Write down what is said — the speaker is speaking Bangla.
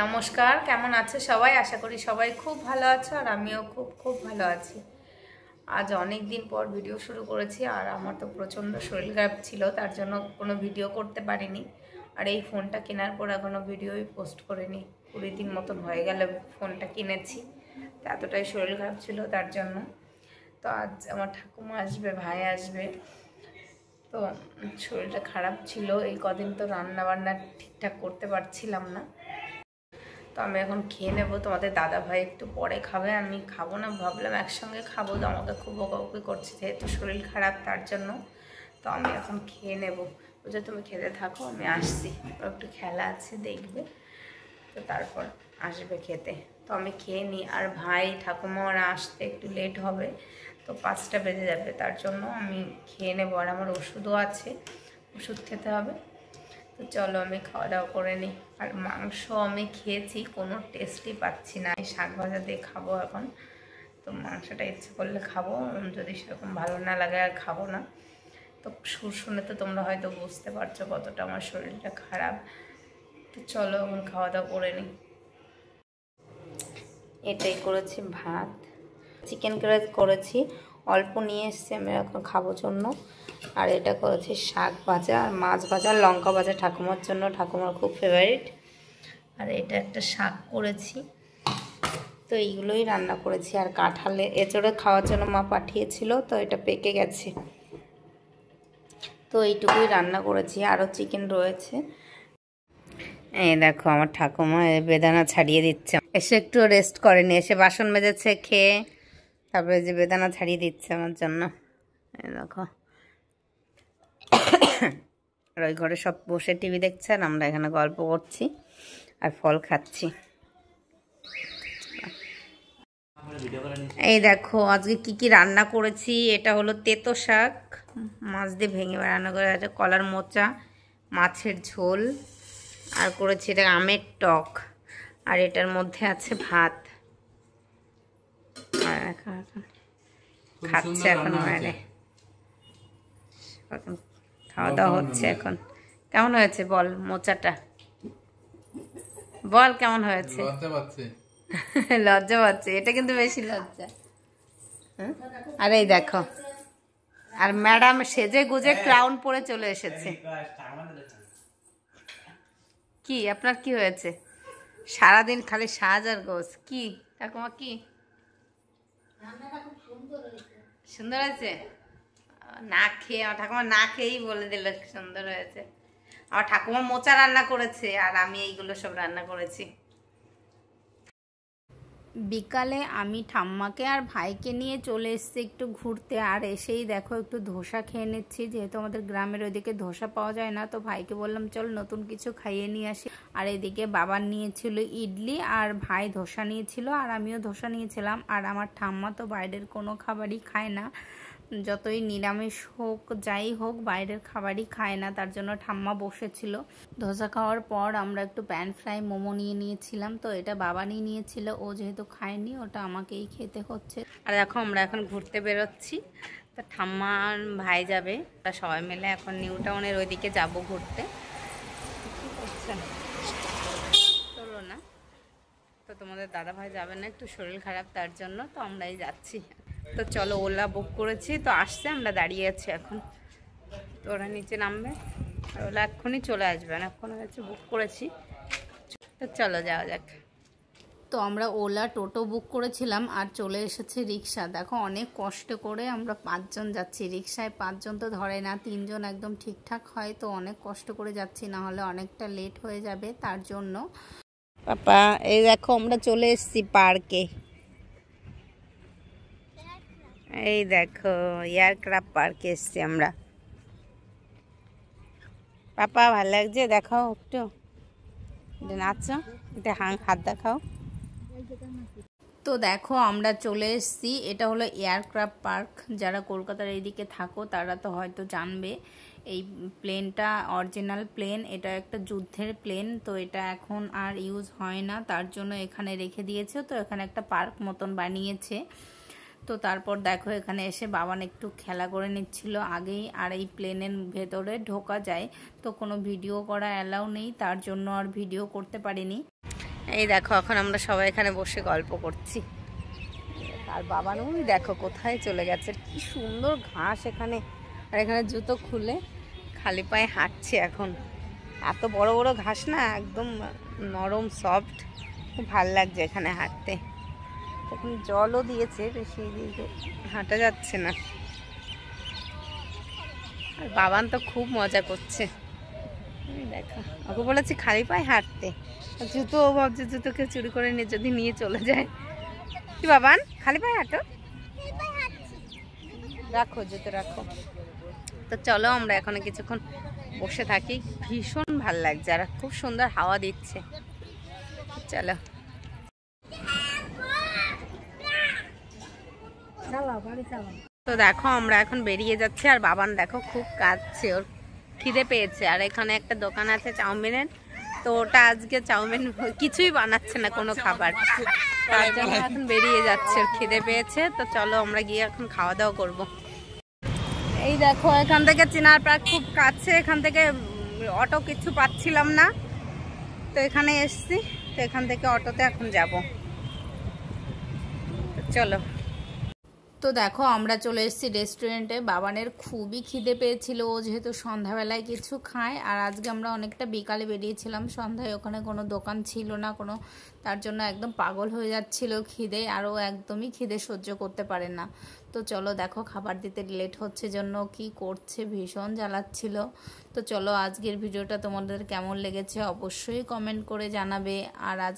নমস্কার, কেমন আছো সবাই? আশা করি সবাই খুব ভালো আছো আর আমিও খুব খুব ভালো আছি। আজ অনেক দিন পর ভিডিও শুরু করেছি আর আমার তো প্রচণ্ড শরীর খারাপ ছিল, তার জন্য কোনো ভিডিও করতে পারিনি। আর এই ফোনটা কেনার পর এখনও ভিডিওই পোস্ট করিনি। 20 দিন মতন হয়ে গেল ফোনটা কিনেছি, তো এতটাই শরীর খারাপ ছিল তার জন্য। তো আজ আমার ঠাকুমা আসবে, ভাই আসবে, তো শরীরটা খারাপ ছিল। এই কদিন তো রান্না বান্না ঠিকঠাক করতে পারছিলাম না। তো আমি এখন খেয়ে নেবো। তোমাদের দাদা ভাই একটু পরে খাবে, আমি খাবো না, ভাবলাম একসঙ্গে খাবো। তো আমাকে খুব বকাবকি করছে যেহেতু শরীর খারাপ তার জন্য। তো আমি এখন খেয়ে নেবো। বুঝে তুমি খেতে থাকো, আমি আসছি। একটু খেলা আছে দেখবে, তো তারপর আসবে খেতে। তো আমি খেয়ে নিই। আর ভাই ঠাকুমা ওরা আসতে একটু লেট হবে, তো 5টা বেজে যাবে, তার জন্য আমি খেয়ে নেবো। আর আমার ওষুধও আছে, ওষুধ খেতে হবে। তো চলো আমি খাওয়া দাওয়া করে নিই। আর মাংস আমি খেয়েছি, কোনো টেস্টই পাচ্ছি না। এই শাক ভাজা দিয়ে খাবো এখন। তো মাংসটা ইচ্ছে করলে খাবো, যদি সেরকম ভালো না লাগে আর খাবো না। তো সুর শুনে তো তোমরা হয়তো বুঝতে পারছো কতটা আমার শরীরটা খারাপ। তো চলো এখন খাওয়া দাওয়া করে নিই। এটাই করেছি, ভাত, চিকেন করেছি, অল্প নিয়ে এসছি আমি এখন খাবোর জন্য। আর এটা করেছি শাক ভাজা আর মাছ ভাজা, লঙ্কা ভাজা ঠাকুমার জন্য, ঠাকুমার খুব ফেভারিট। আর এটা একটা শাক করেছি। তো এইগুলোই রান্না করেছি। আর কাঁঠালে এঁচড়ে খাওয়ার জন্য মা পাঠিয়েছিল, তো এটা পেকে গেছে, তো এইটুকুই রান্না করেছি। আরও চিকেন রয়েছে। এই দেখো আমার ঠাকুমা বেদানা ছাড়িয়ে দিচ্ছে, এসে একটু রেস্ট করেনি, এসে বাসন মেজেছে, খেয়ে তারপরে যে বেদানা ছাড়িয়ে দিচ্ছে আমার জন্য। এই দেখো। আর ওই ঘরে সব বসে টিভি দেখছে আর আমরা এখানে গল্প করছি আর ফল খাচ্ছি। এই দেখো আজকে কি কি রান্না করেছি। এটা হলো তেতো শাক, মাছ দিয়ে ভেঙে রান্না করে আছে, কলার মোচা, মাছের ঝোল, আর করেছি এটা আমের টক। আর এটার মধ্যে আছে ভাত। খাচ্ছে এখন বাইরে, এখন খাওয়া দাওয়া হচ্ছে এখন। কেমন হয়েছে বল মোচাটা, বল কেমন হয়েছে? লজ্জা পাচ্ছে, এটা কিন্তু বেশি লজ্জা। আর এই দেখো, আর ম্যাডাম সেজে গুজে ক্রাউন পরে চলে এসেছে। কি আপনার কি হয়েছে? সারাদিন খালি সাজ আর গোস। কি ঠাকুমা, কি সুন্দর হয়েছে? না খেয়ে, আমার ঠাকুমা না খেয়েই বলে দিল সুন্দর হয়েছে। আমার ঠাকুমা মোচা রান্না করেছে আর আমি এইগুলো সব রান্না করেছি। বিকালে আমি ঠাম্মাকে আর ভাইকে নিয়ে চলে এসেছি একটু ঘুরতে। আর এসেই দেখো একটু ধোসা খেয়ে নিচ্ছি, যেহেতু আমাদের গ্রামের ওইদিকে ধোসা পাওয়া যায় না। তো ভাইকে বললাম চল নতুন কিছু খাইয়ে নিয়ে আসি। আর এদিকে বাবা নিয়েছিল ইডলি আর ভাই ধোসা নিয়েছিল আর আমিও ধোসা নিয়েছিলাম। আর আমার ঠাম্মা তো বাইরের কোনো খাবারই খায় না, যতই নিরামিষ হোক যাই হোক বাইরের খাবারই খায় না, তার জন্য ঠাম্মা বসেছিল। ধোসা খাওয়ার পর আমরা একটু প্যান ফ্রাই মোমো নিয়ে নিয়েছিলাম। তো এটা বাবা নিয়েছিল, ও যেহেতু খায়নি ওটা আমাকেই খেতে হচ্ছে। আর দেখো আমরা এখন ঘুরতে বেরোচ্ছি। তো ঠাম্মা ভাই যাবে, তারা সবাই মিলে এখন নিউ টাউনের ওইদিকে যাবো ঘুরতে। চলো না, তো তোমাদের দাদা ভাই যাবে না, একটু শরীর খারাপ তার জন্য, তো আমরাই যাচ্ছি। তো চলো ওলা বুক করেছি, তো আসছে, আমরা দাঁড়িয়ে আছি এখন। তো ওরা নিচে নামবে আর ওলা এক্ষুনি চলে আসবে, এখন হচ্ছে বুক করেছি। তো চলো যাওয়া যাক। তো আমরা ওলা টোটো বুক করেছিলাম আর চলে এসেছে রিক্সা। দেখো অনেক কষ্ট করে আমরা 5 জন যাচ্ছি, রিক্সায় 5 জন তো ধরে না, 3 জন একদম ঠিকঠাক হয়। তো অনেক কষ্ট করে যাচ্ছি, না হলে অনেকটা লেট হয়ে যাবে তার জন্য। পাপা এই দেখো আমরা চলে এসেছি পার্কে। এই দেখো এয়ারক্রাফট পার্কে এসছি আমরা। পাপা ভালো লাগছে? দেখাও একটু, এটা নাচো, এটা হাত দেখাও। তো দেখো আমরা চলে এসেছি, এটা হলো এয়ারক্রাফট পার্ক। যারা কলকাতার এইদিকে থাকো তারা তো হয়তো জানবে। এই প্লেনটা অরিজিনাল প্লেন, এটা একটা যুদ্ধের প্লেন। তো এটা এখন আর ইউজ হয় না, তার জন্য এখানে রেখে দিয়েছে। তো এখানে একটা পার্ক মতন বানিয়েছে। তো তারপর দেখো এখানে এসে বাবান একটু খেলা করে নিচ্ছিল আগেই। আর এই প্লেনের ভেতরে ঢোকা যায়, তো কোনো ভিডিও করা অ্যালাউ নেই, তার জন্য আর ভিডিও করতে পারিনি। এই দেখো এখন আমরা সবাই এখানে বসে গল্প করছি, আর বাবা ওই দেখো কোথায় চলে গেছে। কি সুন্দর ঘাস এখানে, আর এখানে জুতো খুলে খালি পায়ে হাঁটছে এখন। এত বড় বড় ঘাস না, একদম নরম সফট, খুব ভাল লাগছে এখানে হাঁটতে। এখন জলও দিয়েছে, বেশি হাঁটা যাচ্ছে না। আর বাবান তো খুব মজা করছে, দেখো ওকে বলেছি খালি পায়ে হাঁটতে, জুতো ভাবছে জুতোকে চুরি করে নিয়ে যদি নিয়ে চলে যায়। কি বাবান খালি পায়ে হাঁটো, রাখো জুতো রাখো। তো চলো আমরা এখন কিছুক্ষণ বসে থাকি, ভীষণ ভাল লাগছে আর খুব সুন্দর হাওয়া দিচ্ছে। চলো তো দেখো আমরা এখন বেরিয়ে যাচ্ছি, আর বাবান দেখো খুব কাঁদছে, ওর খিদে পেয়েছে। আর এখানে একটা দোকান আছে চাউমিনের, তো ওটা আজকে চাউমিন কিছুই বানাচ্ছে না, কোনো খাবার, তার জন্য এখন বেরিয়ে যাচ্ছে, ওর খিদে পেয়েছে। তো চলো আমরা গিয়ে এখন খাওয়া দাওয়া করবো। এই দেখো এখান থেকে চিনার পার্ক খুব কাছে, এখান থেকে অটো কিছু পাচ্ছিলাম না, তো এখানে এসছি। তো এখান থেকে অটোতে এখন যাব, চলো। তো দেখো আমরা চলে এসেছি রেস্টুরেন্টে। বাবানের খুবই খিদে পেয়েছিল, ও যেহেতু সন্ধ্যাবেলায় কিছু খায়, আর আজকে আমরা অনেকটা বিকালে বেরিয়েছিলাম, সন্ধ্যায় ওখানে কোনো দোকান ছিল না কোনো, তার জন্য একদম পাগল হয়ে যাচ্ছিল খিদে, আর ও একদমই খিদে সহ্য করতে পারে না। তো চলো দেখো খাবার দিতে লেট হচ্ছে জন্য কি করছে, ভীষণ জ্বালাচ্ছিল। তো চলো আজকের ভিডিওটা তোমাদের কেমন লেগেছে অবশ্যই কমেন্ট করে জানাবে। আর আজ